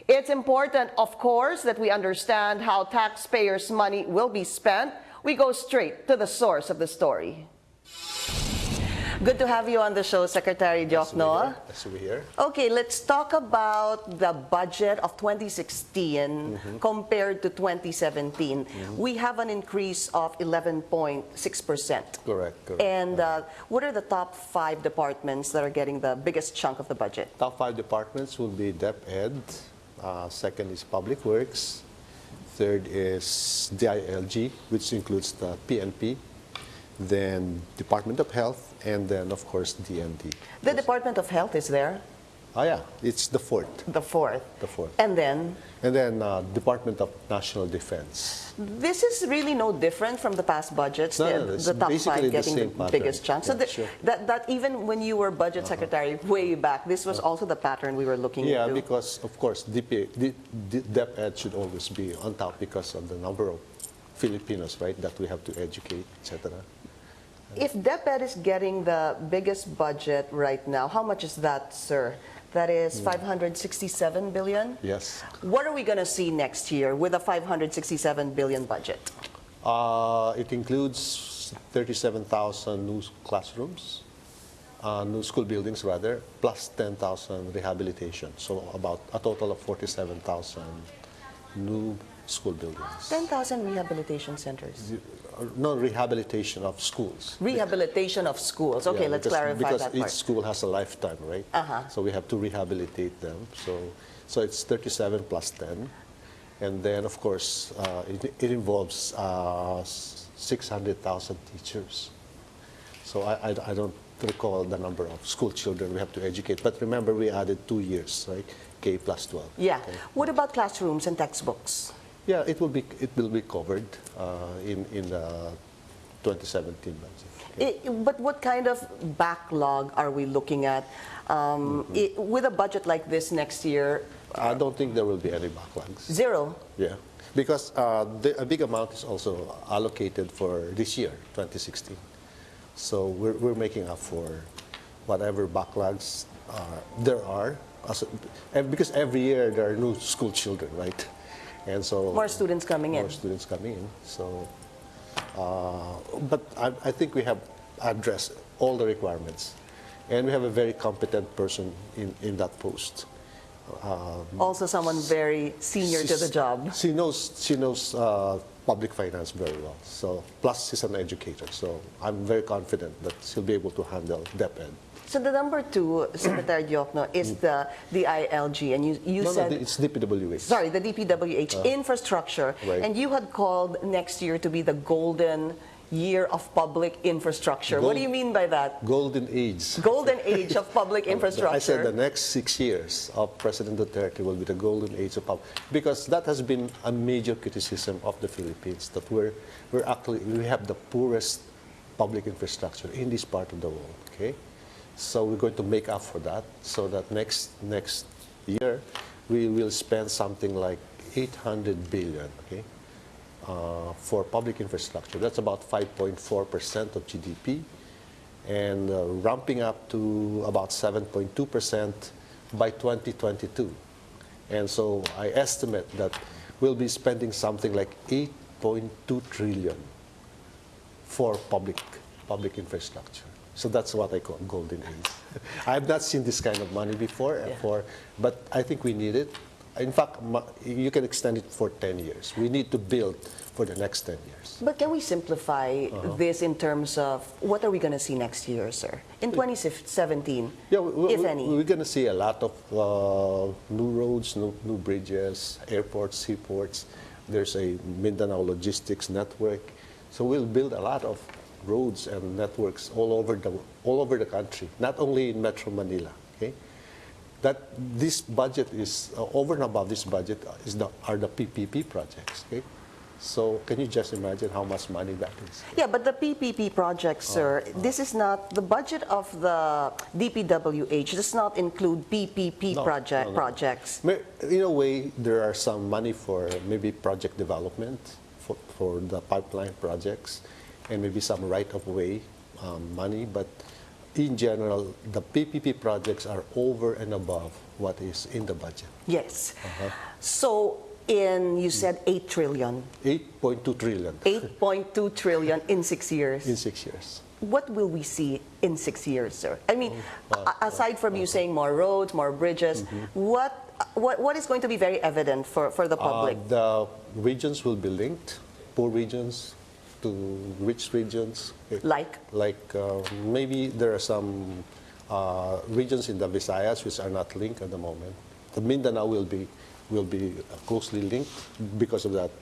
It's important, of course, that we understand how taxpayers' money will be spent. We go straight to the source of the story. Good to have you on the show, Secretary Diokno. Nice to be here. Okay, let's talk about the budget of 2016 compared to 2017. We have an increase of 11.6%. Correct. And what are the top 5 departments that are getting the biggest chunk of the budget? Top 5 departments will be DepEd. Second is Public Works. Third is DILG, which includes the PNP. Then Department of Health, and then, of course, DND. The Department of Health is there? Oh, yeah. It's the fourth. The fourth. The fourth. And then? And then Department of National Defense. This is really no different from the past budgets. No, the top 5 getting the biggest chunk. So sure. that even when you were budget secretary way back, this was also the pattern we were looking into. Yeah, because, of course, DepEd should always be on top because of the number of Filipinos, right, that we have to educate, etc. If DepEd is getting the biggest budget right now, how much is that, sir? That is 567 billion? Yes. What are we going to see next year with a 567 billion budget? It includes 37,000 new classrooms, new school buildings rather, plus 10,000 rehabilitation. So about a total of 47,000 new school buildings. 10,000 rehabilitation centers? No, rehabilitation of schools. Rehabilitation of schools. Okay, Yeah, let's clarify because that each part. school has a lifetime, right? So we have to rehabilitate them. So it's 37 plus 10. And then, of course, it involves 600,000 teachers. So I don't recall the number of school children we have to educate. But remember, we added 2 years, right? K plus 12. Yeah. Okay. What about classrooms and textbooks? Yeah, it will be covered in the 2017 budget. Okay. But what kind of backlog are we looking at? With a budget like this next year? I don't think there will be any backlogs. Zero? Yeah, because a big amount is also allocated for this year, 2016. So we're making up for whatever backlogs there are. Because every year there are new school children, right? And so more students coming in. More students coming in. So, but I think we have addressed all the requirements, and we have a very competent person in that post. Also, someone very senior to the job. She knows public finance very well. So, plus she's an educator. So, I'm very confident that she'll be able to handle DepEd. So the number 2, Secretary Diokno, is the DILG, and you said... No, it's DPWH. Sorry, the DPWH Infrastructure, right. And you had called next year to be the golden year of public infrastructure. What do you mean by that? Golden age. Golden age of public infrastructure. I said the next 6 years of President Duterte will be the golden age of public, because that has been a major criticism of the Philippines, that we have the poorest public infrastructure in this part of the world. Okay. So we're going to make up for that, so that next year we will spend something like 800 billion, okay, for public infrastructure. That's about 5.4% of GDP, and ramping up to about 7.2% by 2022. And so I estimate that we'll be spending something like 8.2 trillion for public infrastructure. So that's what I call golden age. I have not seen this kind of money before, but I think we need it. In fact, you can extend it for 10 years. We need to build for the next 10 years. But can we simplify this in terms of what are we going to see next year, sir? In 2017, if any? We're going to see a lot of new roads, new bridges, airports, seaports. There's a Mindanao logistics network. So we'll build a lot of roads and networks all over the country, not only in Metro Manila. Okay, that this budget is over and above this budget are the PPP projects. Okay, so can you just imagine how much money that is? Yeah, but the PPP projects, sir, this is not the budget of the DPWH. Does not include PPP projects. In a way, there are some money for maybe project development for the pipeline projects, and maybe some right-of-way money, but in general, the PPP projects are over and above what is in the budget. Yes. Uh-huh. So you said 8 trillion. 8.2 trillion 8.2 trillion in 6 years. in 6 years. What will we see in 6 years, sir? I mean, aside from you saying more roads, more bridges, what is going to be very evident for the public? The regions will be linked, poor regions to rich regions. Like? Maybe there are some regions in the Visayas which are not linked at the moment. The Mindanao will be closely linked because of that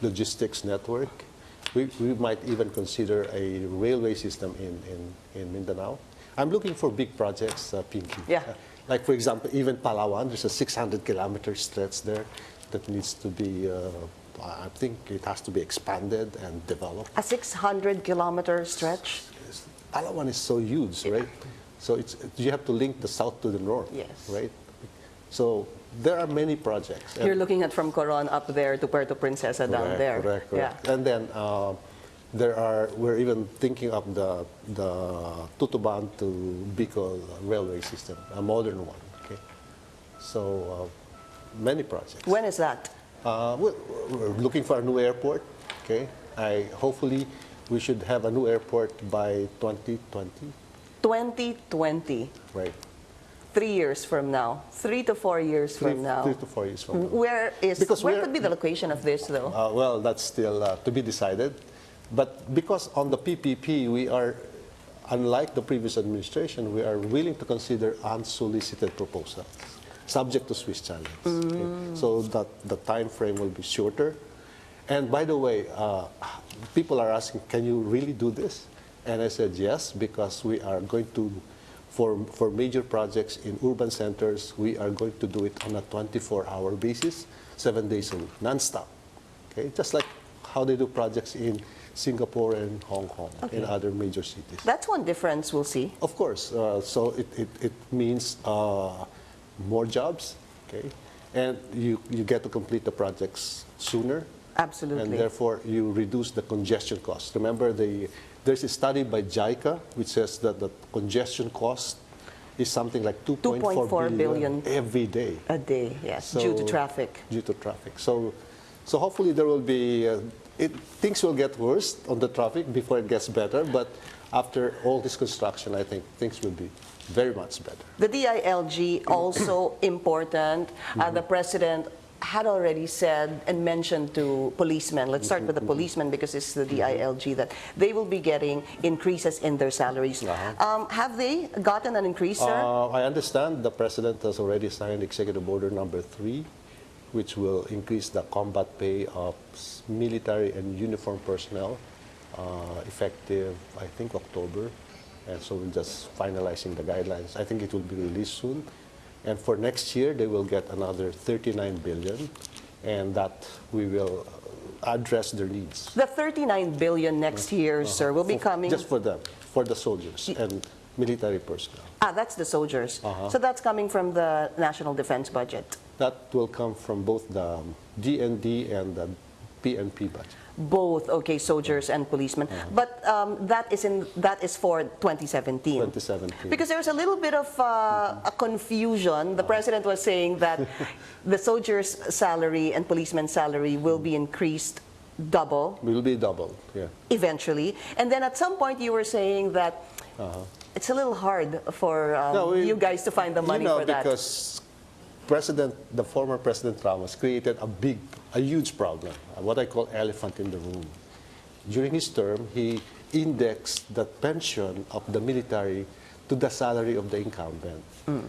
logistics network. We might even consider a railway system in Mindanao. I'm looking for big projects, Pinky. Yeah. Like, for example, even Palawan, there's a 600-kilometer stretch there that needs to be, I think it has to be expanded and developed. A 600-kilometer stretch? Palawan is so huge, right? So you have to link the south to the north, Yes. right? So there are many projects. You're looking at from Coron up there to Puerto Princesa down there. Correct. Yeah. And then we're even thinking of the Tutuban to Bicol railway system, a modern one. Okay, so many projects. When is that? We're looking for a new airport. Okay, hopefully we should have a new airport by 2020. 2020. Right. 3 years from now. 3 to 4 years from now. 3 to 4 years from now. Where could be the location of this, though? Well, that's still to be decided. But because on the PPP, we are, unlike the previous administration, we are willing to consider unsolicited proposals, subject to Swiss challenge. Okay? So that the time frame will be shorter. And by the way, people are asking, can you really do this? And I said yes, because we are going to, for major projects in urban centers, we are going to do it on a 24-hour basis, 7 days a week, non-stop. Okay? Just like how they do projects in Singapore and Hong Kong, Okay. and other major cities. That's one difference we'll see. Of course. So it means more jobs, okay? And you get to complete the projects sooner. Absolutely. And therefore, you reduce the congestion cost. Remember, there's a study by JICA which says that the congestion cost is something like 2.4 billion every day. A day, yes, due to traffic. Due to traffic. So hopefully there will be, things will get worse on the traffic before it gets better, but after all this construction, I think things will be very much better. The DILG also important. The President had already said and mentioned to policemen, let's start with the policemen because it's the DILG, that they will be getting increases in their salaries. Have they gotten an increase, sir? I understand the President has already signed Executive Order number 3, which will increase the combat pay of military and uniformed personnel effective, I think, October. And so we're just finalizing the guidelines. I think it will be released soon. And for next year, they will get another 39 billion, and that we will address their needs. The 39 billion next year, sir, will be coming... Just for them, for the soldiers and military personnel. That's the soldiers. So that's coming from the National Defense Budget. That will come from both the DND and the PNP budget. Both, okay, soldiers and policemen. But that is for 2017. 2017. Because there was a little bit of a confusion. The President was saying that the soldiers' salary and policemen's salary will be increased double. Will be double, yeah. Eventually. And then at some point you were saying that it's a little hard for you guys to find the money for that. Because the former President Ramos created a huge problem, what I call elephant in the room. During his term, he indexed the pension of the military to the salary of the incumbent.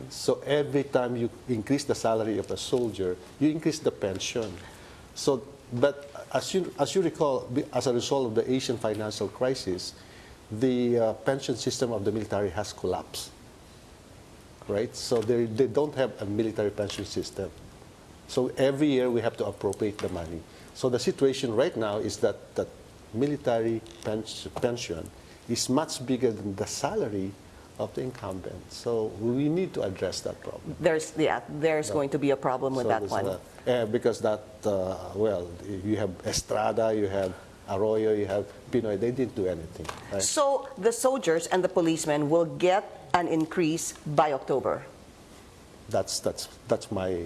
So every time you increase the salary of a soldier, you increase the pension. So, but as you recall, as a result of the Asian financial crisis, the pension system of the military has collapsed. Right? So they don't have a military pension system. So every year we have to appropriate the money. So the situation right now is that military pension is much bigger than the salary of the incumbent. So we need to address that problem. There's going to be a problem with that one. Because you have Estrada, you have Arroyo, you have Pinoy, they didn't do anything. Right? So the soldiers and the policemen will get an increase by October. That's my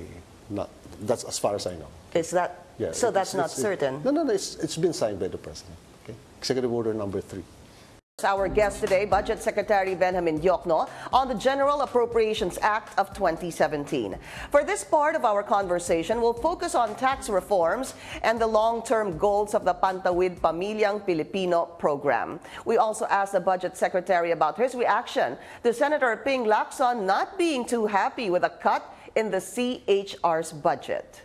not that's as far as I know. Is that, Yeah, so that's not certain? No, it's been signed by the president. Okay, Executive Order number 3. Our guest today, Budget Secretary Benjamin Diokno, on the General Appropriations Act of 2017. For this part of our conversation, we'll focus on tax reforms and the long-term goals of the Pantawid Pamilyang Pilipino program. We also asked the Budget Secretary about his reaction to Senator Ping Lacson not being too happy with a cut in the CHR's budget.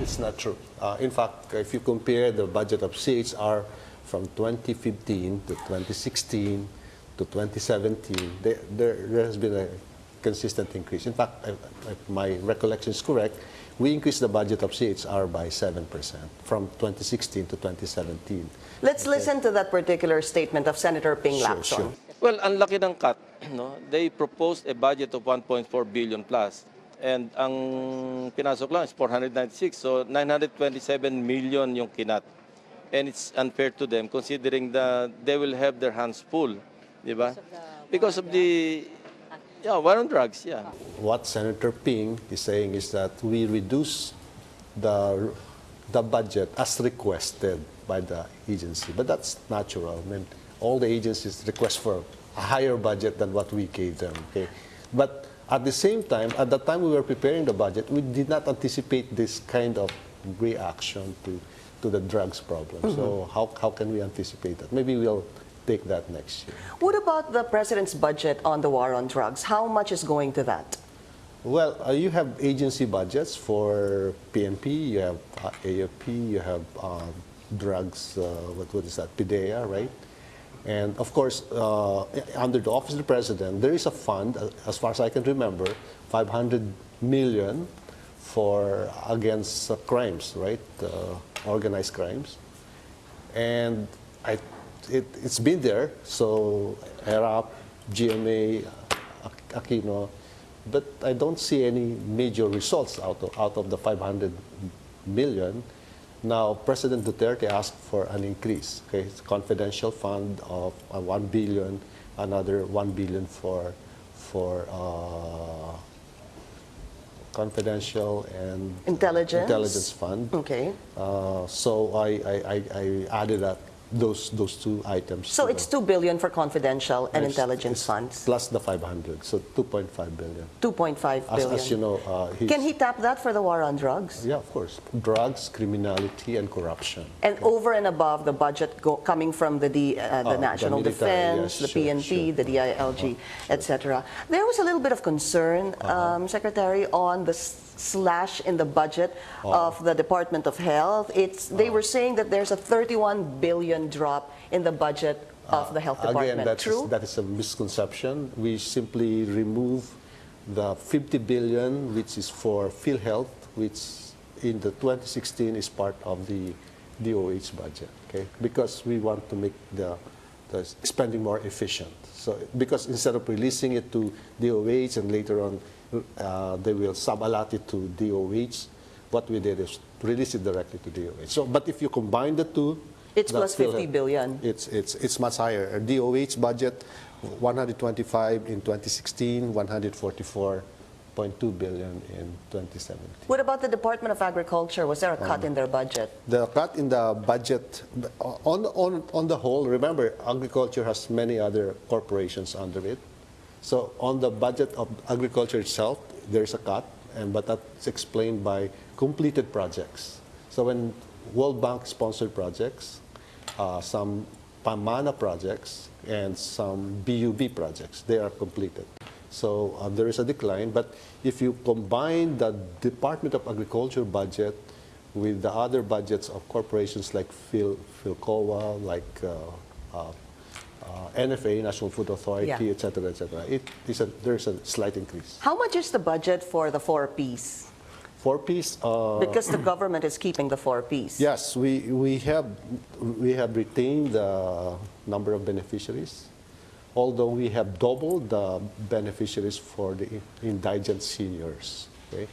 It's not true. In fact, if you compare the budget of CHR from 2015 to 2016 to 2017, there has been a consistent increase. In fact, if my recollection is correct, we increased the budget of CHR by 7% from 2016 to 2017. Let's listen to that particular statement of Senator Ping Lacson. Sure. Well, ang laki ng cut. No? They proposed a budget of 1.4 billion plus. And ang pinasok lang is 496. So 927 million yung kinat. And it's unfair to them considering that they will have their hands full. Diba? Because of the war on drugs, yeah. What Senator Ping is saying is that we reduce the budget as requested by the agency. But that's natural. I mean, all the agencies request for a higher budget than what we gave them. Okay? But at the same time, at the time we were preparing the budget, we did not anticipate this kind of reaction to the drugs problem. So how can we anticipate that? Maybe we'll take that next year. What about the President's budget on the war on drugs? How much is going to that? Well, you have agency budgets for PNP, you have AFP, you have drugs, what is that, PIDEA, right? And of course, under the Office of the President, there is a fund, as far as I can remember, 500 million for against crimes, right? Organized crimes. And it's been there, so ERAP, GMA, Aquino, but I don't see any major results out of the 500 million. Now, President Duterte asked for an increase. Okay, it's a confidential fund of 1 billion, another 1 billion for confidential and intelligence fund. Okay. So I added up those two items. So it's 2 billion for confidential and intelligence it's funds. plus the 500, so 2.5 billion. 2.5 billion. As you know, Can he tap that for the war on drugs? Yeah, of course. Drugs, criminality, and corruption. And over and above the budget coming from the National the military, Defense, yes, the PNP, sure. the DILG, etc. There was a little bit of concern, Secretary, on the slash in the budget of the Department of Health. They were saying that there's a 31 billion drop in the budget of the Health Department. Again, that is a misconception. We simply remove the 50 billion, which is for PhilHealth, which in the 2016 is part of the DOH budget, okay? Because we want to make the spending more efficient. So, because instead of releasing it to DOH and later on they will sub-allot it to DOH, what we did is release it directly to DOH. So, but if you combine the two, it's plus 50 billion. It's much higher. Our DOH budget, 125 in 2016, 144.2 billion in 2017. What about the Department of Agriculture? Was there a cut in their budget? The cut in the budget, on the whole, remember, agriculture has many other corporations under it. So on the budget of agriculture itself, there's a cut, but that's explained by completed projects. So when World Bank sponsored projects, some PAMANA projects, and some BUB projects, they are completed. So there is a decline, but if you combine the Department of Agriculture budget with the other budgets of corporations like PhilCOA, like NFA, National Food Authority, et cetera, there's a slight increase. How much is the budget for the 4Ps? 4Ps? Because the government is keeping the 4Ps. Yes, we have retained the number of beneficiaries, although we have doubled the beneficiaries for the indigent seniors. Okay?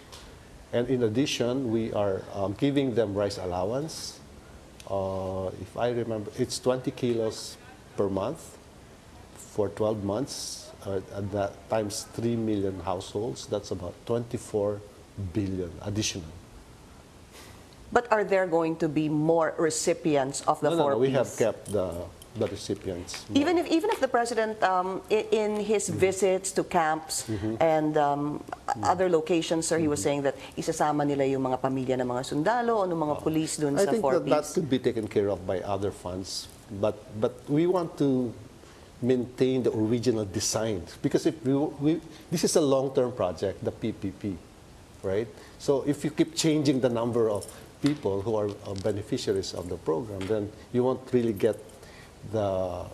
And in addition, we are giving them rice allowance. If I remember, it's 20 kilos per month for 12 months that times 3 million households, that's about 24 billion additional. But are there going to be more recipients of the No, 4Ps? we have kept the recipients. Even if the president, in his visits to camps and other locations, sir, he was saying that isasama nila yung mga pamilya ng mga sundalo o ng mga police dun I sa think 4Ps. that could be taken care of by other funds, but we want to maintain the original design, because if this is a long-term project, the PPP, right? So if you keep changing the number of people who are beneficiaries of the program, then you won't really get the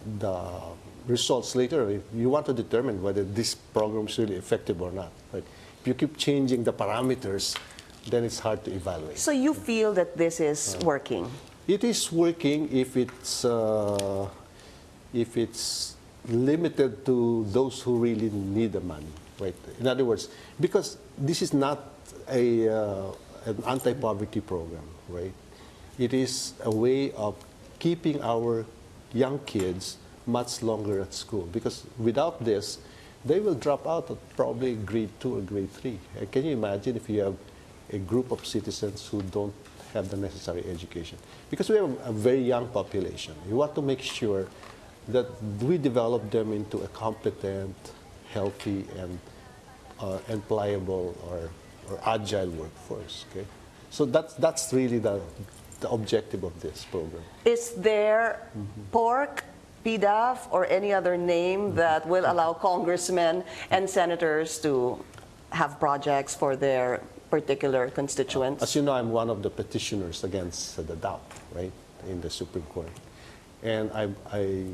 results later. You want to determine whether this program is really effective or not. Right? If you keep changing the parameters, then it's hard to evaluate. So you feel that this is working? It is working if it's limited to those who really need the money. Right? In other words, because this is not an anti-poverty program, right? It is a way of keeping our young kids much longer at school, because without this, they will drop out at probably grade 2 or grade 3. Can you imagine if you have a group of citizens who don't have the necessary education? Because we have a very young population. We want to make sure that we develop them into a competent, healthy, and pliable or agile workforce. Okay, so that's really the objective of this program. Is there pork, PDAF, or any other name that will allow congressmen and senators to have projects for their particular constituents? As you know, I'm one of the petitioners against the DAP, right, in the Supreme Court. And I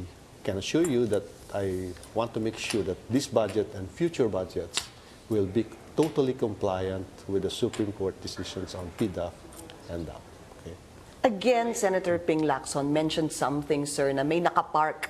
can assure you that I want to make sure that this budget and future budgets will be totally compliant with the Supreme Court decisions on PDAF and DAP. Okay? Again, Senator Ping Lacson mentioned something, sir, na may nakapark.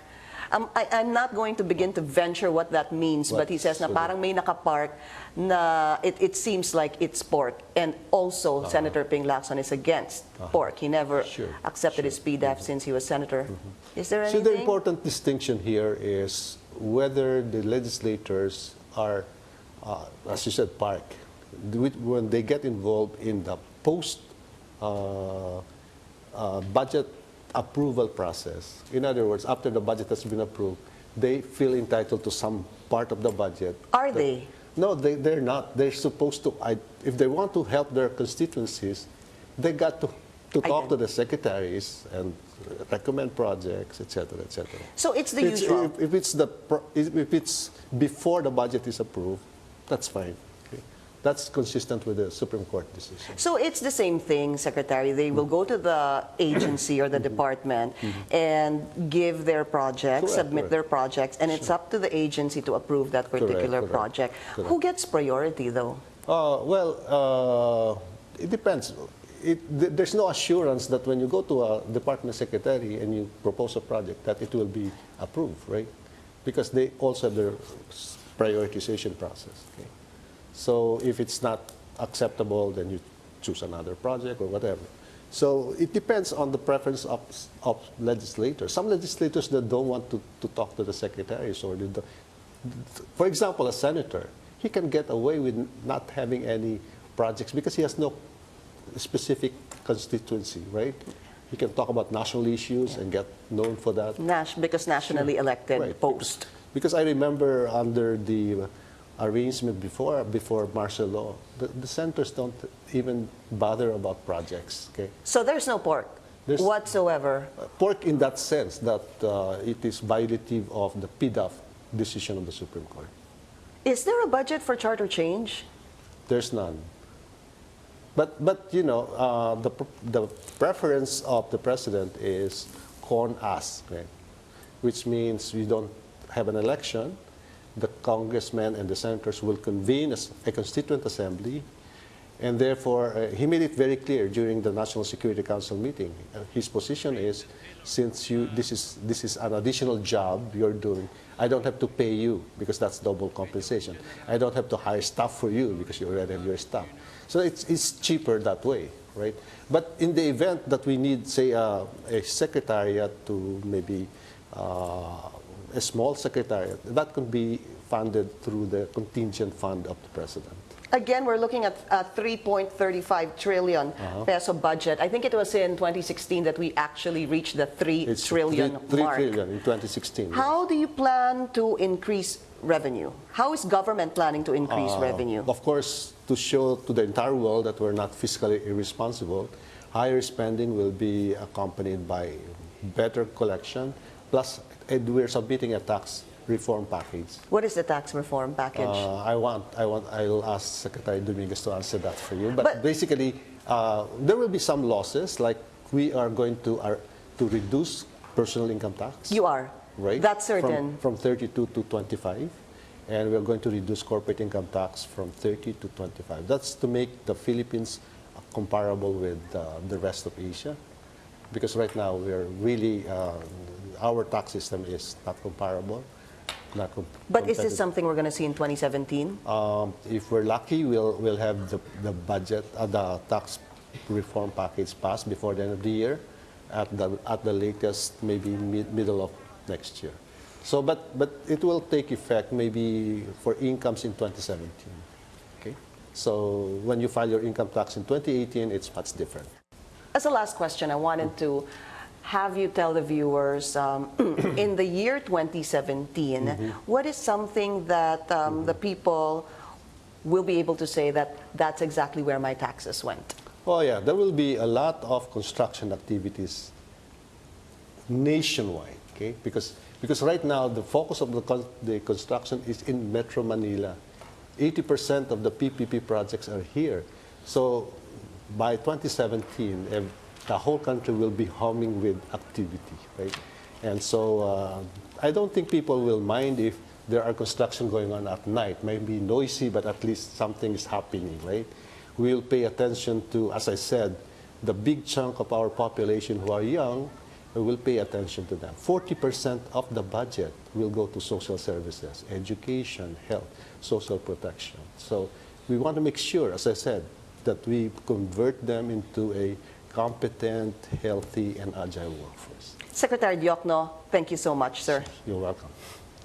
I'm not going to begin to venture what that means, but he says na parang may nakapark na it seems like it's pork. And also, Senator Ping Lacson is against pork. He never accepted his PDAF since he was senator. Is there anything? So the important distinction here is whether the legislators are, as you said, park. When they get involved in the post budget approval process. In other words, after the budget has been approved, they feel entitled to some part of the budget. Are they? No, they're not. They're supposed to, if they want to help their constituencies, they got to talk to the secretaries and recommend projects, etc., etc. So it's the usual. If it's before the budget is approved, that's fine. Okay? That's consistent with the Supreme Court decision. So it's the same thing, Secretary. They will go to the agency or the department and give their projects, submit their projects, and it's up to the agency to approve that particular project. Who gets priority, though? It depends. There's no assurance that when you go to a department secretary and you propose a project that it will be approved, right? Because they also have their prioritization process. Okay? So if it's not acceptable, then you choose another project or whatever. So it depends on the preference of legislators. Some legislators that don't want to talk to the secretaries, or for example, a senator, he can get away with not having any projects because he has no specific constituency, right? He can talk about national issues and get known for that. Because nationally elected post. Because I remember under the arrangement before martial law, the senators don't even bother about projects. Okay? So there's no pork whatsoever? Pork in that sense that it is violative of the PDAF decision of the Supreme Court. Is there a budget for charter change? There's none. But you know, the preference of the president is con us, right? Which means we don't have an election. The congressmen and the senators will convene a constituent assembly, and therefore he made it very clear during the National Security Council meeting. His position is, since this is an additional job you're doing, I don't have to pay you because that's double compensation. I don't have to hire staff for you because you already have your staff. So it's cheaper that way, right? But in the event that we need, say, a secretariat to maybe a small secretariat, that could be funded through the contingent fund of the president. Again, we're looking at a 3.35 trillion peso budget. I think it was in 2016 that we actually reached the 3 It's trillion 3 mark. trillion in 2016. How do you plan to increase revenue? How is government planning to increase revenue? Of course, to show to the entire world that we're not fiscally irresponsible, higher spending will be accompanied by better collection, plus we're submitting a tax reform package. What is the tax reform package? I'll ask Secretary Dominguez to answer that for you. But basically, there will be some losses, like we are going to reduce personal income tax. You are? Right? That's certain. From 32 to 25. And we're going to reduce corporate income tax from 30 to 25. That's to make the Philippines comparable with the rest of Asia. Because right now, we're really, our tax system is not comparable. But is this something we're going to see in 2017? If we're lucky, we'll have the budget, the tax reform package passed before the end of the year, at the latest, maybe middle of next year. So, but it will take effect maybe for incomes in 2017. Okay. So when you file your income tax in 2018, it's much different. As a last question, I wanted to have you tell the viewers, in the year 2017, what is something that the people will be able to say that that's exactly where my taxes went? Oh yeah, there will be a lot of construction activities nationwide, okay? Because right now the focus of the construction is in Metro Manila. 80% of the PPP projects are here. So by 2017, the whole country will be humming with activity, right? And so I don't think people will mind if there are construction going on at night. Maybe noisy, but at least something is happening, right? We'll pay attention to, as I said, the big chunk of our population who are young, we will pay attention to them. 40% of the budget will go to social services, education, health, social protection. So we want to make sure, as I said, that we convert them into a competent, healthy, and agile workforce. Secretary Diokno, thank you so much, sir. You're welcome.